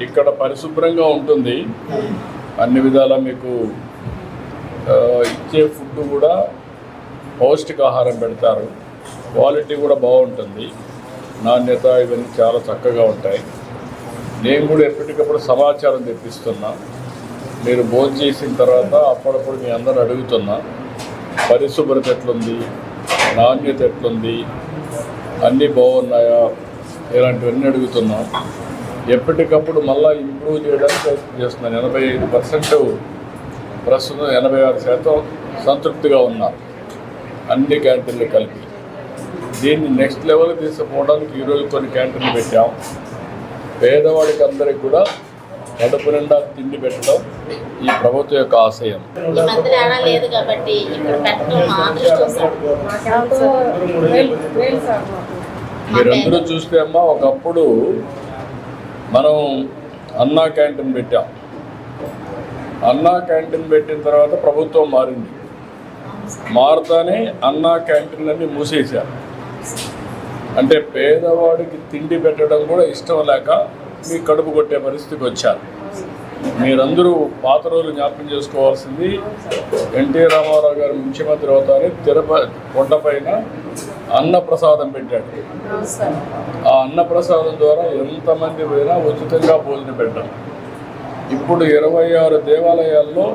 ఇక్కడ పరిశుభ్రంగా ఉంటుంది. అన్ని విధాలా మీకు ఇచ్చే ఫుడ్ కూడా పౌష్టికాహారం పెడతారు. క్వాలిటీ కూడా బాగుంటుంది. నాణ్యత ఇవన్నీ చాలా చక్కగా ఉంటాయి. నేను కూడా ఎప్పటికప్పుడు సమాచారం తెప్పిస్తున్నా. మీరు భోజనం చేసిన తర్వాత అప్పుడప్పుడు మీ అందరూ అడుగుతున్నా పరిశుభ్రత ఎట్లుంది, నాణ్యత ఎట్లుంది, అన్నీ బాగున్నాయా, ఇలాంటివన్నీ అడుగుతున్నాం. ఎప్పటికప్పుడు మళ్ళీ ఇంప్రూవ్ చేయడానికి ప్రయత్నం చేస్తున్నాను. 85% ప్రస్తుతం 86% సంతృప్తిగా ఉన్నారు అన్ని క్యాంటీన్లు కలిపి. దీన్ని నెక్స్ట్ లెవెల్కి తీసుకుపోవడానికి ఈరోజు కొన్ని క్యాంటీన్లు పెట్టాం. పేదవాడికి అందరికి కూడా కడుపు నిండా తిండి పెట్టడం ఈ ప్రభుత్వం యొక్క ఆశయం. మీరందరూ చూస్తే అమ్మా, ఒకప్పుడు మనం అన్నా క్యాంటీన్ పెట్టాం. అన్నా క్యాంటీన్ పెట్టిన తర్వాత ప్రభుత్వం మారింది. మారుతానే అన్నా క్యాంటీన్లన్నీ మూసేశారు. అంటే పేదవాడికి తిండి పెట్టడం కూడా ఇష్టం లేక మీ కడుపు కొట్టే పరిస్థితికి వచ్చారు. మీరందరూ పాత రోజులు జ్ఞాపకం చేసుకోవాల్సింది, ఎన్టీ రామారావు గారు ముఖ్యమంత్రి అవుతారని కొండపైన అన్నప్రసాదం పెట్టాడు. ఆ అన్నప్రసాదం ద్వారా ఎంతమంది పోయినా ఉచితంగా భోజనం పెట్టాం. ఇప్పుడు 26 దేవాలయాల్లో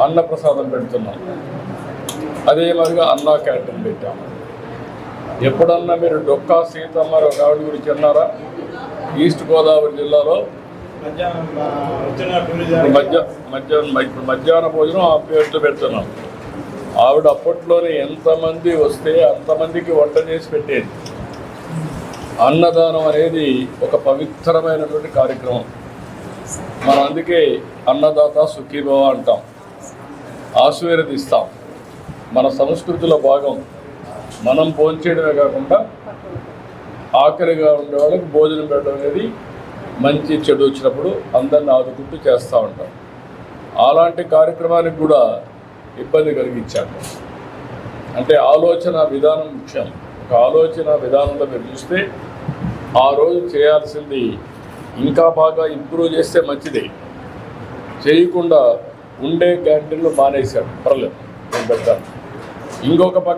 అన్నప్రసాదం పెడుతున్నాం. అదే మాదిరిగా అన్నా క్యాంటీన్ పెట్టాం. ఎప్పుడన్నా మీరు డొక్కా సీతమ్మారావు ఆవిడ గురించి అన్నారా? ఈస్ట్ గోదావరి జిల్లాలో మధ్యాహ్న భోజనం ఆ పేరుతో పెడుతున్నాం. ఆవిడ అప్పట్లోనే ఎంతమంది వస్తే అంతమందికి వంట చేసి పెట్టేది. అన్నదానం అనేది ఒక పవిత్రమైనటువంటి కార్యక్రమం. మనం అందుకే అన్నదాత సుఖీభవ అంటాం, ఆశీర్వదిస్తాం. మన సంస్కృతిలో భాగం. మనం భోంచేయడమే కాకుండా ఆకలిగా ఉండే వాళ్ళకి భోజనం పెట్టడం అనేది మంచి చెడు వచ్చినప్పుడు అందరిని ఆదుకుంటూ చేస్తూ ఉంటాం. అలాంటి కార్యక్రమానికి కూడా ఇబ్బంది కలిగించాను. అంటే ఆలోచన విధానం ముఖ్యం. ఒక ఆలోచన విధానంలో మీరు చూస్తే ఆ రోజు చేయాల్సింది ఇంకా బాగా ఇంప్రూవ్ చేస్తే మంచిది. చేయకుండా ఉండే క్యాంటీన్లు మానేశాడు. పర్లేదు, నేను పెడతాను. ఇంకొక పక్క